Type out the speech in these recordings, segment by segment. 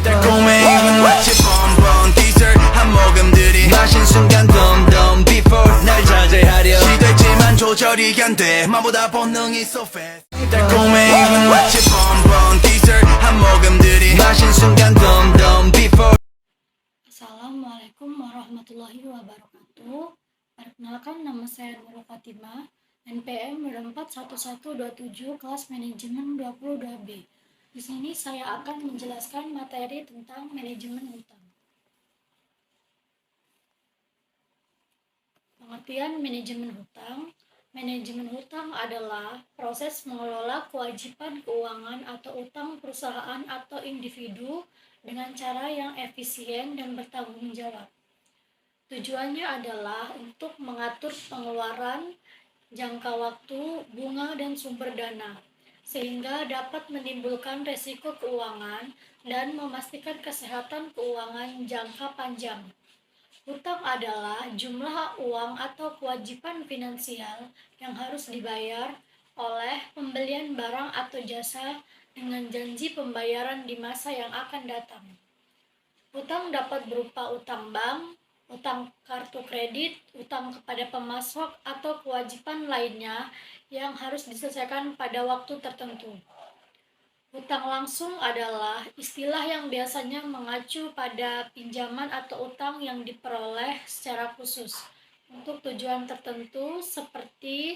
달콤해 even 마치 bonbon dessert 한 모금들이 마신 순간 dumb dumb before 날 자제하려 시도했지만 조절이 안 돼 마보다 본능이 so fast 달콤해 even 마치 bonbon dessert 한 모금들이 마신 순간 dumb dumb before. Assalamualaikum warahmatullahi wabarakatuh. Perkenalkan, nama saya Nurul Fatimah, NPM 41127 kelas manajemen 22B. Di sini saya akan menjelaskan materi tentang manajemen hutang. Pengertian manajemen hutang. Manajemen hutang adalah proses mengelola kewajiban keuangan atau utang perusahaan atau individu dengan cara yang efisien dan bertanggung jawab. Tujuannya adalah untuk mengatur pengeluaran, jangka waktu, bunga, dan sumber dana, sehingga dapat menimbulkan resiko keuangan dan memastikan kesehatan keuangan jangka panjang. Hutang adalah jumlah uang atau kewajiban finansial yang harus dibayar oleh pembelian barang atau jasa dengan janji pembayaran di masa yang akan datang. Hutang dapat berupa utang bank, utang kartu kredit, utang kepada pemasok, atau kewajiban lainnya yang harus diselesaikan pada waktu tertentu. Hutang langsung adalah istilah yang biasanya mengacu pada pinjaman atau utang yang diperoleh secara khusus untuk tujuan tertentu seperti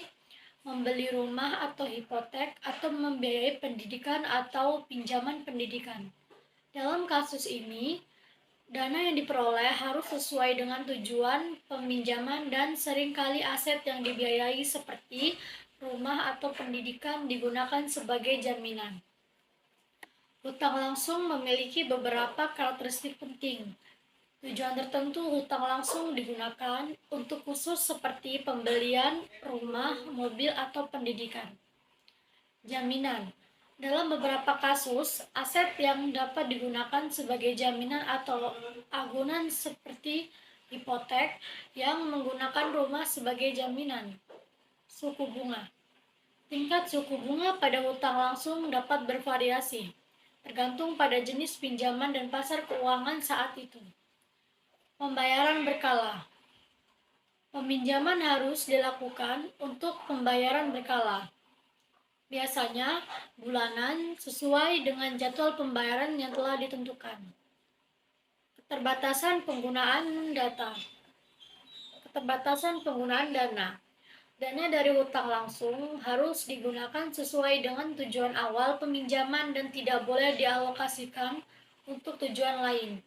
membeli rumah atau hipotek atau membiayai pendidikan atau pinjaman pendidikan. Dalam kasus ini, dana yang diperoleh harus sesuai dengan tujuan peminjaman dan seringkali aset yang dibiayai seperti rumah atau pendidikan digunakan sebagai jaminan. Hutang langsung memiliki beberapa karakteristik penting. Tujuan tertentu hutang langsung digunakan untuk khusus seperti pembelian rumah, mobil, atau pendidikan. Jaminan. Dalam beberapa kasus, aset yang dapat digunakan sebagai jaminan atau agunan seperti hipotek yang menggunakan rumah sebagai jaminan. Suku bunga. Tingkat suku bunga pada hutang langsung dapat bervariasi, tergantung pada jenis pinjaman dan pasar keuangan saat itu. Pembayaran berkala. Peminjaman harus dilakukan untuk pembayaran berkala. Biasanya bulanan sesuai dengan jadwal pembayaran yang telah ditentukan. Keterbatasan penggunaan data. Keterbatasan penggunaan dana. Dana dari hutang langsung harus digunakan sesuai dengan tujuan awal peminjaman dan tidak boleh dialokasikan untuk tujuan lain.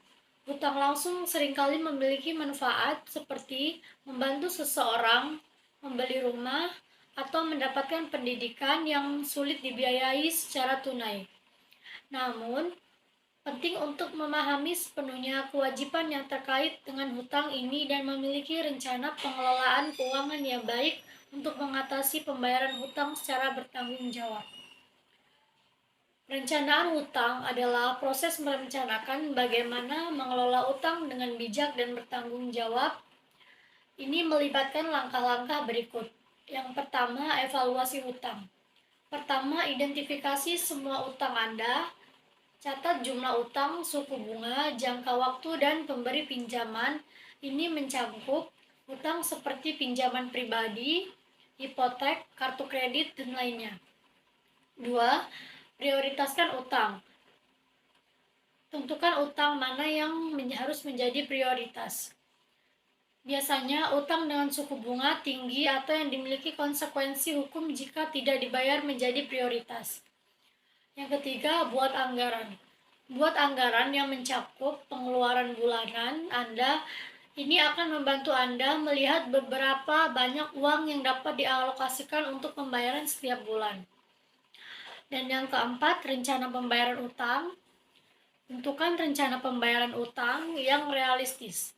Hutang langsung seringkali memiliki manfaat seperti membantu seseorang membeli rumah atau mendapatkan pendidikan yang sulit dibiayai secara tunai. Namun, penting untuk memahami sepenuhnya kewajiban yang terkait dengan hutang ini dan memiliki rencana pengelolaan keuangan yang baik untuk mengatasi pembayaran hutang secara bertanggung jawab. Perencanaan hutang adalah proses merencanakan bagaimana mengelola utang dengan bijak dan bertanggung jawab. Ini melibatkan langkah-langkah berikut. Yang pertama, evaluasi hutang. Pertama, identifikasi semua utang Anda. Catat jumlah utang, suku bunga, jangka waktu, dan pemberi pinjaman. Ini mencakup hutang seperti pinjaman pribadi, hipotek, kartu kredit, dan lainnya. 2. Prioritaskan utang. Tentukan utang mana yang harus menjadi prioritas. Biasanya, utang dengan suku bunga tinggi atau yang dimiliki konsekuensi hukum jika tidak dibayar menjadi prioritas. Yang ketiga, buat anggaran. Buat anggaran yang mencakup pengeluaran bulanan Anda. Ini akan membantu Anda melihat beberapa banyak uang yang dapat dialokasikan untuk pembayaran setiap bulan. Dan yang keempat, rencana pembayaran utang. Tentukan rencana pembayaran utang yang realistis.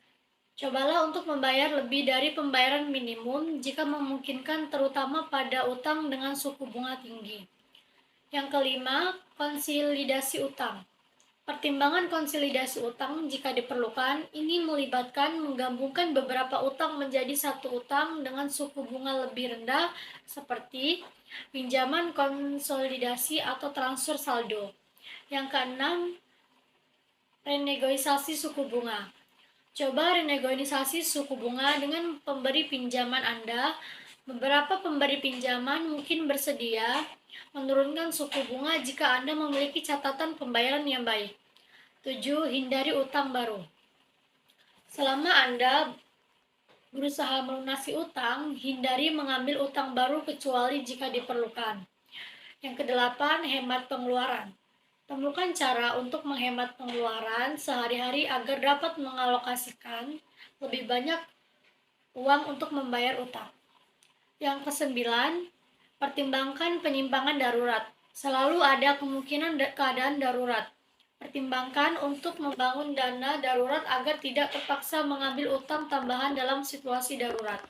Cobalah untuk membayar lebih dari pembayaran minimum jika memungkinkan, terutama pada utang dengan suku bunga tinggi. Yang kelima, konsolidasi utang. Pertimbangan konsolidasi utang jika diperlukan, ini melibatkan menggabungkan beberapa utang menjadi satu utang dengan suku bunga lebih rendah seperti pinjaman konsolidasi atau transfer saldo. Yang keenam, Renegosiasi suku bunga. Coba renegosiasi suku bunga dengan pemberi pinjaman Anda. Beberapa pemberi pinjaman mungkin bersedia menurunkan suku bunga jika Anda memiliki catatan pembayaran yang baik. 7. Hindari utang baru. Selama Anda berusaha melunasi utang, hindari mengambil utang baru kecuali jika diperlukan. Yang kedelapan, hemat pengeluaran. Temukan cara untuk menghemat pengeluaran sehari-hari agar dapat mengalokasikan lebih banyak uang untuk membayar utang. Yang kesembilan, pertimbangkan penyimpangan darurat. Selalu ada kemungkinan keadaan darurat. Pertimbangkan untuk membangun dana darurat agar tidak terpaksa mengambil utang tambahan dalam situasi darurat.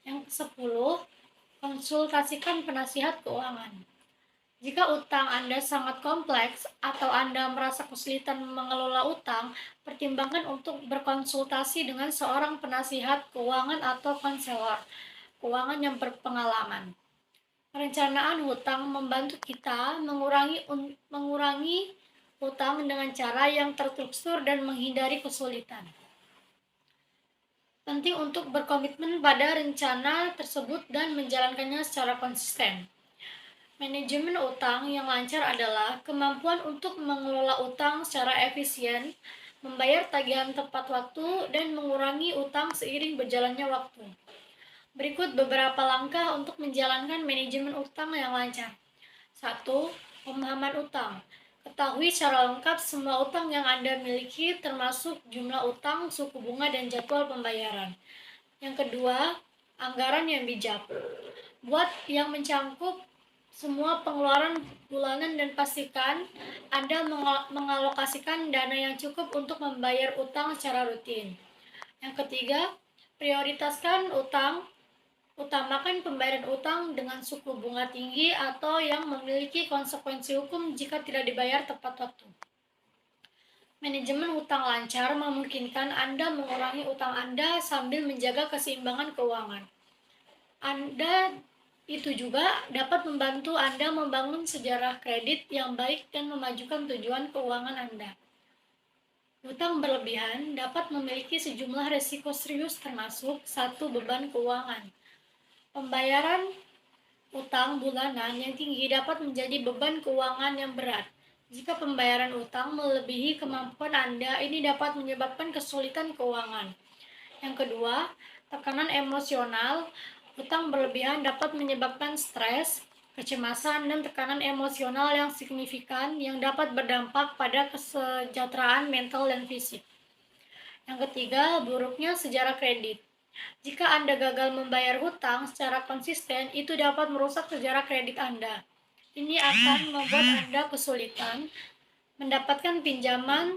Yang ke-10, konsultasikan penasihat keuangan. Jika utang Anda sangat kompleks atau Anda merasa kesulitan mengelola utang, pertimbangkan untuk berkonsultasi dengan seorang penasihat keuangan atau konselor keuangan yang berpengalaman. Perencanaan hutang membantu kita mengurangi utang dengan cara yang terstruktur dan menghindari kesulitan. Penting untuk berkomitmen pada rencana tersebut dan menjalankannya secara konsisten. Manajemen utang yang lancar adalah kemampuan untuk mengelola utang secara efisien, membayar tagihan tepat waktu, dan mengurangi utang seiring berjalannya waktu. Berikut beberapa langkah untuk menjalankan manajemen utang yang lancar. 1. Pemahaman utang. Ketahui secara lengkap semua utang yang Anda miliki, termasuk jumlah utang, suku bunga, dan jadwal pembayaran. Yang kedua, anggaran yang bijak. Buat yang mencangkup semua pengeluaran bulanan dan pastikan Anda mengalokasikan dana yang cukup untuk membayar utang secara rutin. Yang ketiga, prioritaskan utang. Utamakan pembayaran utang dengan suku bunga tinggi atau yang memiliki konsekuensi hukum jika tidak dibayar tepat waktu. Manajemen utang lancar memungkinkan Anda mengurangi utang Anda sambil menjaga keseimbangan keuangan. Anda itu juga dapat membantu Anda membangun sejarah kredit yang baik dan memajukan tujuan keuangan Anda. Utang berlebihan dapat memiliki sejumlah resiko serius termasuk 1. Beban keuangan. Pembayaran utang bulanan yang tinggi dapat menjadi beban keuangan yang berat. Jika pembayaran utang melebihi kemampuan Anda, ini dapat menyebabkan kesulitan keuangan. Yang kedua, tekanan emosional. Utang berlebihan dapat menyebabkan stres, kecemasan, dan tekanan emosional yang signifikan yang dapat berdampak pada kesejahteraan mental dan fisik. Yang ketiga, buruknya sejarah kredit. Jika Anda gagal membayar hutang secara konsisten, itu dapat merusak sejarah kredit Anda. Ini akan membuat Anda kesulitan mendapatkan pinjaman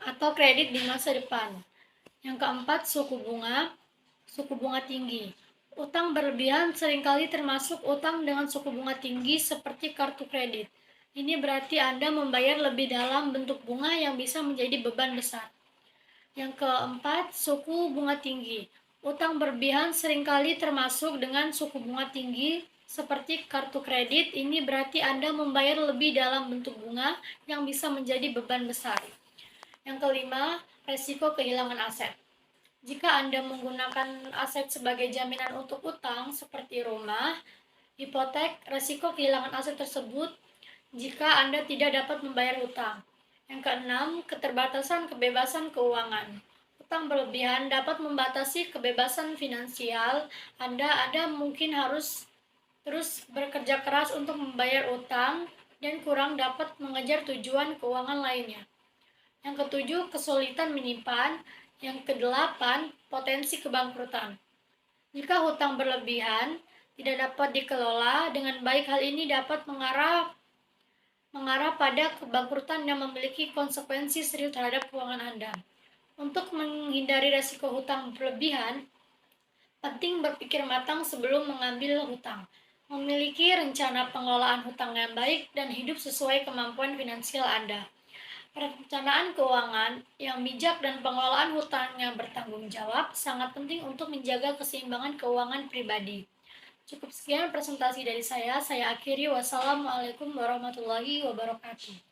atau kredit di masa depan. Yang keempat, suku bunga tinggi. Utang berlebihan seringkali termasuk utang dengan suku bunga tinggi seperti kartu kredit. Ini berarti Anda membayar lebih dalam bentuk bunga yang bisa menjadi beban besar. Yang keempat, suku bunga tinggi. Utang berlebihan seringkali termasuk dengan suku bunga tinggi seperti kartu kredit. Ini berarti Anda membayar lebih dalam bentuk bunga yang bisa menjadi beban besar. Yang kelima, resiko kehilangan aset. Jika Anda menggunakan aset sebagai jaminan untuk utang seperti rumah, hipotek, resiko kehilangan aset tersebut jika Anda tidak dapat membayar hutang. Yang keenam, keterbatasan kebebasan keuangan. Utang berlebihan dapat membatasi kebebasan finansial Anda mungkin harus terus bekerja keras untuk membayar utang dan kurang dapat mengejar tujuan keuangan lainnya. Yang ketujuh, kesulitan menyimpan. Yang kedelapan, potensi kebangkrutan. Jika hutang berlebihan tidak dapat dikelola dengan baik, hal ini dapat mengarah pada kebangkrutan yang memiliki konsekuensi serius terhadap keuangan Anda. Untuk menghindari resiko hutang berlebihan, penting berpikir matang sebelum mengambil hutang, memiliki rencana pengelolaan hutang yang baik, dan hidup sesuai kemampuan finansial Anda. Perencanaan keuangan yang bijak dan pengelolaan hutang yang bertanggung jawab sangat penting untuk menjaga keseimbangan keuangan pribadi. Cukup sekian presentasi dari saya akhiri. Wassalamualaikum warahmatullahi wabarakatuh.